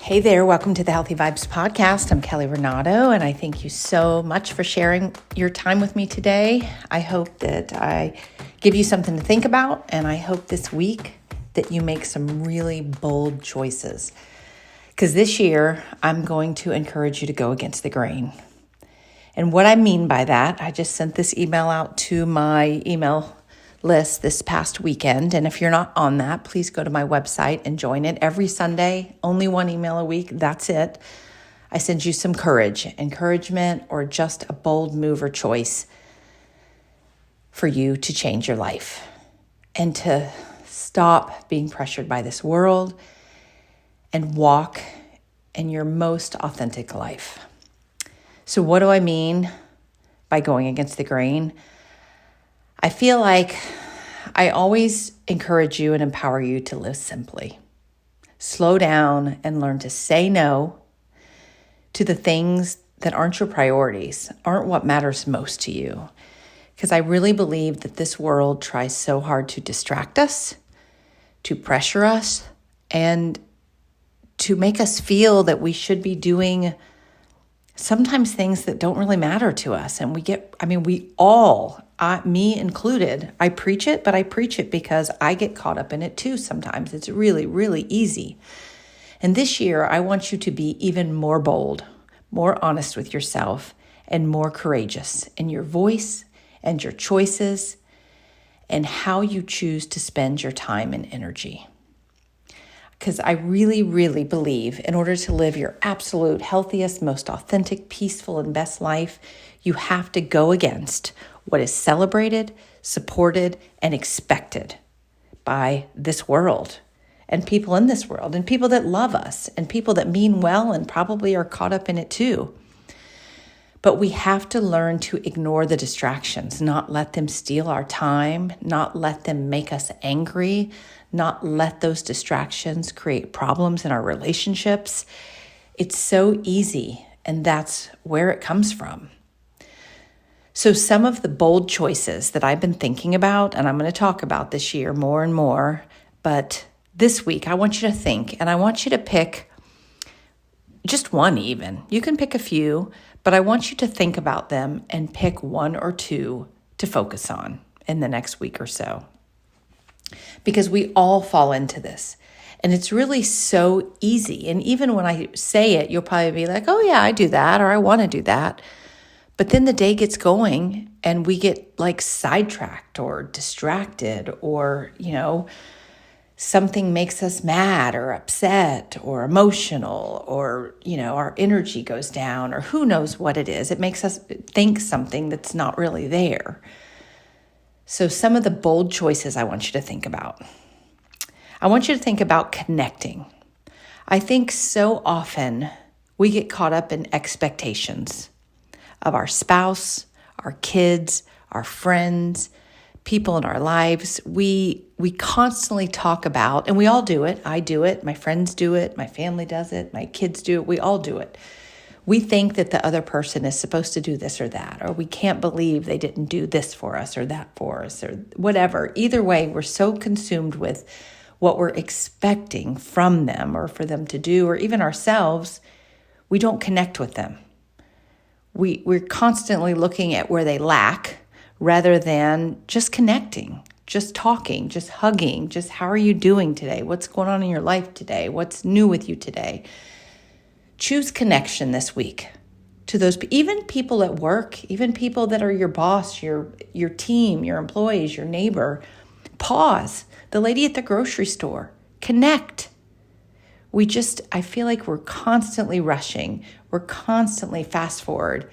Hey there, welcome to the Healthy Vibes podcast. I'm Kelly Renato, and I thank you so much for sharing your time with me today. I hope that I give you something to think about, and I hope this week that you make some really bold choices. Because this year, I'm going to encourage you to go against the grain. And what I mean by that, I just sent this email out to my email list this past weekend. And if you're not on that, please go to my website and join it every Sunday, only one email a week. That's it. I send you some courage, encouragement, or just a bold move or choice for you to change your life and to stop being pressured by this world and walk in your most authentic life. So what do I mean by going against the grain? I feel like I always encourage you and empower you to live simply. Slow down and learn to say no to the things that aren't your priorities, aren't what matters most to you. Because I really believe that this world tries so hard to distract us, to pressure us, and to make us feel that we should be doing sometimes things that don't really matter to us. And we all, me included, I preach it, but I preach it because I get caught up in it too sometimes. It's really, really easy. And this year, I want you to be even more bold, more honest with yourself, and more courageous in your voice and your choices and how you choose to spend your time and energy. Because I really, really believe in order to live your absolute healthiest, most authentic, peaceful, and best life, you have to go against what is celebrated, supported, and expected by this world and people in this world and people that love us and people that mean well and probably are caught up in it too. But we have to learn to ignore the distractions, not let them steal our time, not let them make us angry, not let those distractions create problems in our relationships. It's so easy, and that's where it comes from. So some of the bold choices that I've been thinking about, and I'm going to talk about this year more and more, but this week I want you to think, and I want you to pick just one even. You can pick a few, but I want you to think about them and pick one or two to focus on in the next week or so. Because we all fall into this. And it's really so easy. And even when I say it, you'll probably be like, oh yeah, I do that, or I want to do that. But then the day gets going and we get like sidetracked or distracted or, something makes us mad or upset or emotional or, our energy goes down or who knows what it is. It makes us think something that's not really there. So some of the bold choices I want you to think about. I want you to think about connecting. I think so often we get caught up in expectations of our spouse, our kids, our friends, people in our lives. We constantly talk about, and we all do it. I do it. My friends do it. My family does it. My kids do it. We all do it. We think that the other person is supposed to do this or that, or we can't believe they didn't do this for us or that for us or whatever. Either way, we're so consumed with what we're expecting from them or for them to do, or even ourselves, we don't connect with them. We're constantly looking at where they lack rather than just connecting, just talking, just hugging, just how are you doing today? What's going on in your life today? What's new with you today? Choose connection this week to those, even people at work, even people that are your boss, your team, your employees, your neighbor. Pause. The lady at the grocery store. Connect. I feel like we're constantly rushing. We're constantly fast forward.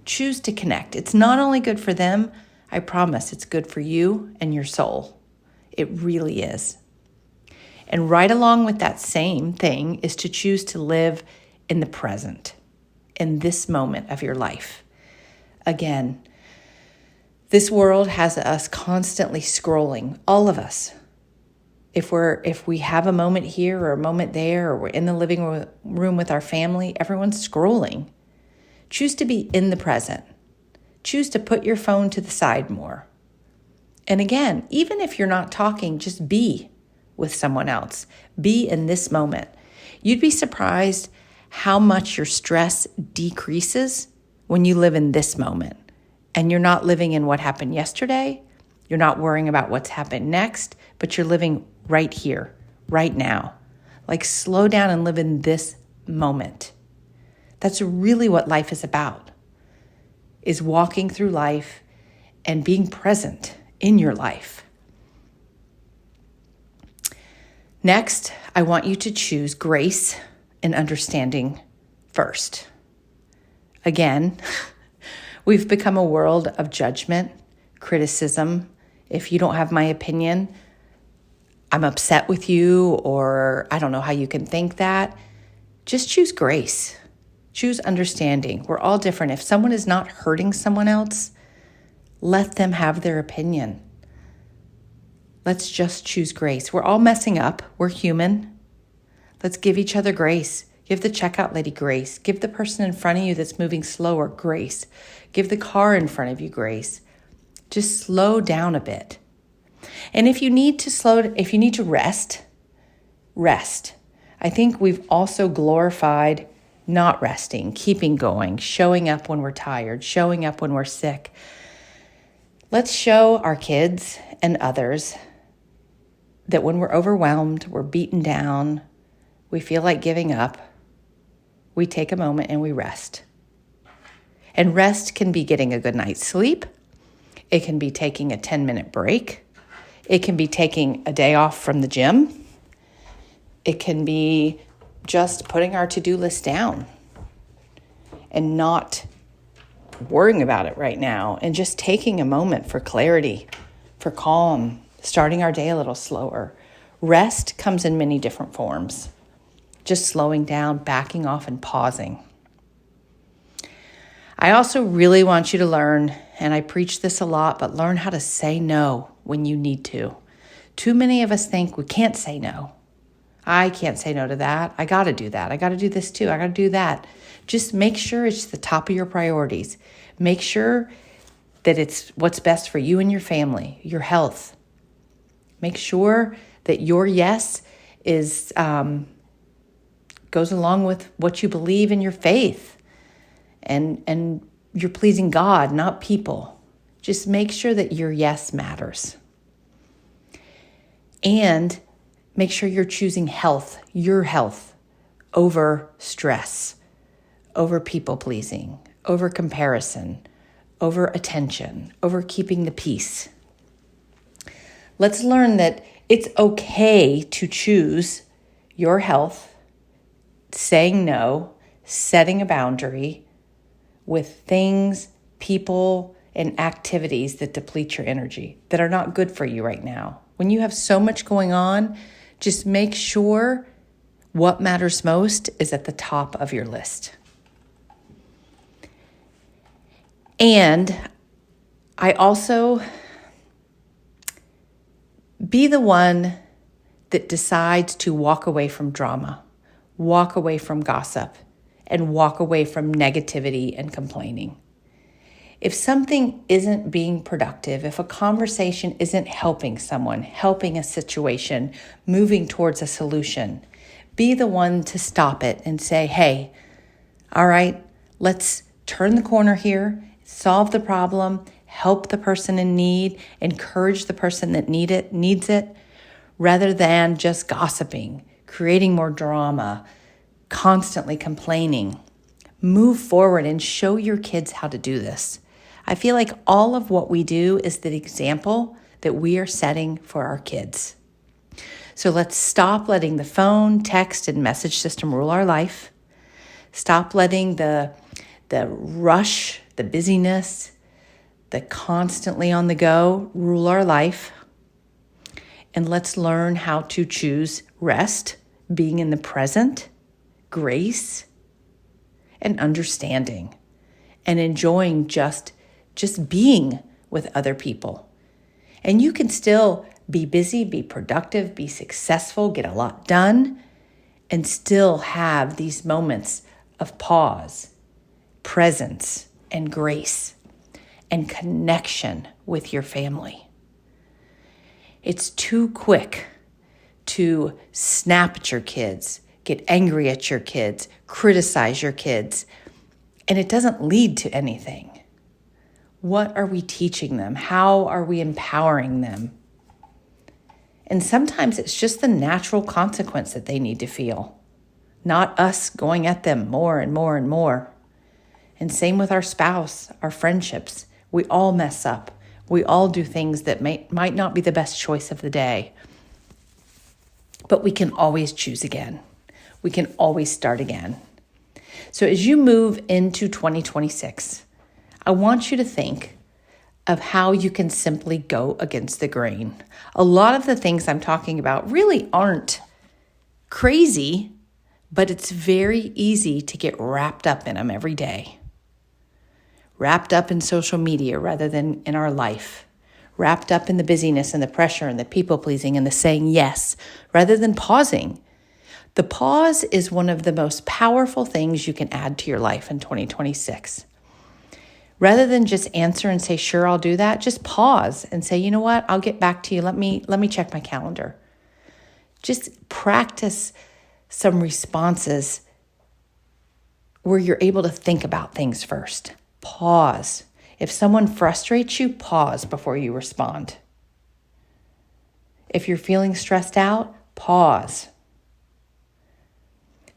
Choose to connect. It's not only good for them, I promise it's good for you and your soul. It really is. And right along with that same thing is to choose to live in the present, in this moment of your life. Again, this world has us constantly scrolling, all of us. If we have a moment here or a moment there, or we're in the living room with our family, everyone's scrolling. Choose to be in the present. Choose to put your phone to the side more. And again, even if you're not talking, just be with someone else. Be in this moment. You'd be surprised how much your stress decreases when you live in this moment and you're not living in what happened yesterday. You're not worrying about what's happened next, but you're living right here, right now. Like slow down and live in this moment. That's really what life is about, is walking through life and being present in your life. Next, I want you to choose grace and understanding first. Again, we've become a world of judgment, criticism. If you don't have my opinion, I'm upset with you, or I don't know how you can think that. Just choose grace. Choose understanding. We're all different. If someone is not hurting someone else, let them have their opinion. Let's just choose grace. We're all messing up. We're human. Let's give each other grace. Give the checkout lady grace. Give the person in front of you that's moving slower grace. Give the car in front of you grace. Just slow down a bit. And if you need to rest, rest. I think we've also glorified not resting, keeping going, showing up when we're tired, showing up when we're sick. Let's show our kids and others that when we're overwhelmed, we're beaten down, we feel like giving up, we take a moment and we rest. And rest can be getting a good night's sleep. It can be taking a 10-minute break. It can be taking a day off from the gym. It can be just putting our to-do list down and not worrying about it right now and just taking a moment for clarity, for calm, starting our day a little slower. Rest comes in many different forms. Just slowing down, backing off, and pausing. I also really want you to learn, and I preach this a lot, but learn how to say no when you need to. Too many of us think we can't say no. I can't say no to that. I got to do that. I got to do this too. I got to do that. Just make sure it's the top of your priorities. Make sure that it's what's best for you and your family, your health. Make sure that your yes is goes along with what you believe in your faith, and you're pleasing God, not people. Just make sure that your yes matters. And make sure you're choosing health, your health, over stress, over people-pleasing, over comparison, over attention, over keeping the peace. Let's learn that it's okay to choose your health, saying no, setting a boundary with things, people, and activities that deplete your energy, that are not good for you right now. When you have so much going on, just make sure what matters most is at the top of your list. And I also be the one that decides to walk away from drama, walk away from gossip, and walk away from negativity and complaining. If something isn't being productive, if a conversation isn't helping someone, helping a situation, moving towards a solution, be the one to stop it and say, hey, all right, let's turn the corner here, solve the problem, help the person in need, encourage the person that needs it, rather than just gossiping, creating more drama, constantly complaining. Move forward and show your kids how to do this. I feel like all of what we do is the example that we are setting for our kids. So let's stop letting the phone, text, and message system rule our life. Stop letting the rush, the busyness, the constantly on the go rule our life. And let's learn how to choose rest, being in the present, grace, and understanding, and enjoying just being with other people. And you can still be busy, be productive, be successful, get a lot done, and still have these moments of pause, presence, and grace, and connection with your family. It's too quick to snap at your kids, get angry at your kids, criticize your kids, and it doesn't lead to anything. What are we teaching them? How are we empowering them? And sometimes it's just the natural consequence that they need to feel, not us going at them more and more and more. And same with our spouse, our friendships. We all mess up. We all do things that might not be the best choice of the day. But we can always choose again. We can always start again. So as you move into 2026, I want you to think of how you can simply go against the grain. A lot of the things I'm talking about really aren't crazy, but it's very easy to get wrapped up in them every day. Wrapped up in social media rather than in our life. Wrapped up in the busyness and the pressure and the people pleasing and the saying yes rather than pausing. The pause is one of the most powerful things you can add to your life in 2026. Rather than just answer and say, sure, I'll do that, just pause and say, you know what, I'll get back to you. Let me check my calendar. Just practice some responses where you're able to think about things first. Pause. If someone frustrates you, pause before you respond. If you're feeling stressed out, pause.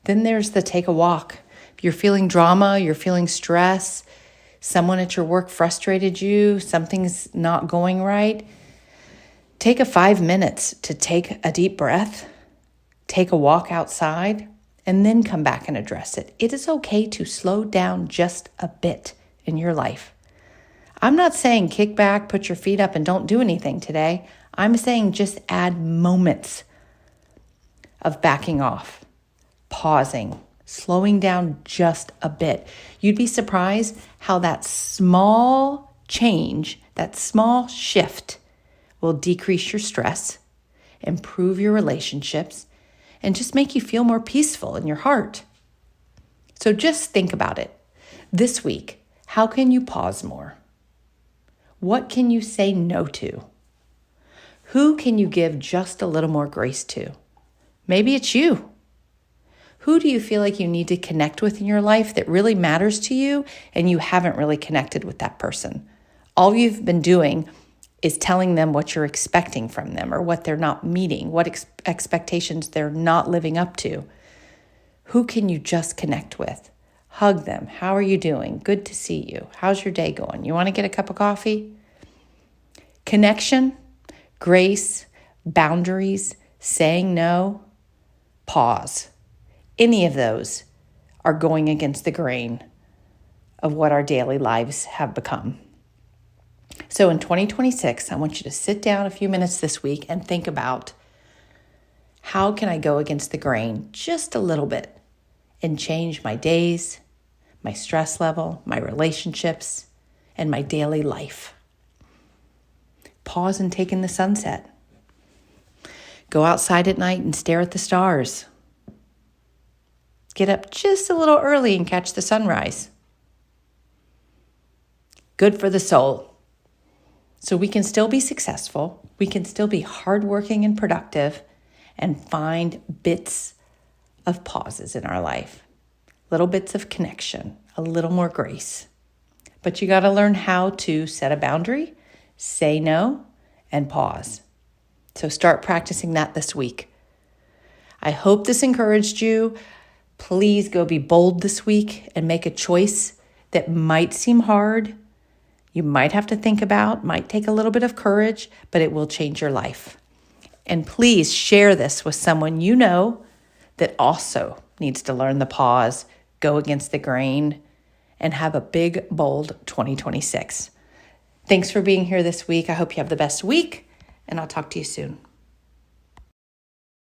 Then there's the take a walk. If you're feeling drama, you're feeling stress, someone at your work frustrated you, something's not going right, take 5 minutes to take a deep breath, take a walk outside, and then come back and address it. It is okay to slow down just a bit in your life. I'm not saying kick back, put your feet up, and don't do anything today. I'm saying just add moments of backing off, pausing, slowing down just a bit. You'd be surprised how that small change, that small shift will decrease your stress, improve your relationships, and just make you feel more peaceful in your heart. So just think about it. This week, how can you pause more? What can you say no to? Who can you give just a little more grace to? Maybe it's you. Who do you feel like you need to connect with in your life that really matters to you and you haven't really connected with that person? All you've been doing is telling them what you're expecting from them or what they're not meeting, what expectations they're not living up to. Who can you just connect with? Hug them. How are you doing? Good to see you. How's your day going? You want to get a cup of coffee? Connection, grace, boundaries, saying no, pause. Any of those are going against the grain of what our daily lives have become. So in 2026, I want you to sit down a few minutes this week and think about how can I go against the grain just a little bit and change my days, my stress level, my relationships, and my daily life. Pause and take in the sunset. Go outside at night and stare at the stars. Get up just a little early and catch the sunrise. Good for the soul. So we can still be successful. We can still be hardworking and productive and find bits of pauses in our life. Little bits of connection, a little more grace. But you got to learn how to set a boundary, say no, and pause. So start practicing that this week. I hope this encouraged you. Please go be bold this week and make a choice that might seem hard. You might have to think about, might take a little bit of courage, but it will change your life. And please share this with someone you know that also needs to learn the pause, go against the grain, and have a big, bold 2026. Thanks for being here this week. I hope you have the best week, and I'll talk to you soon.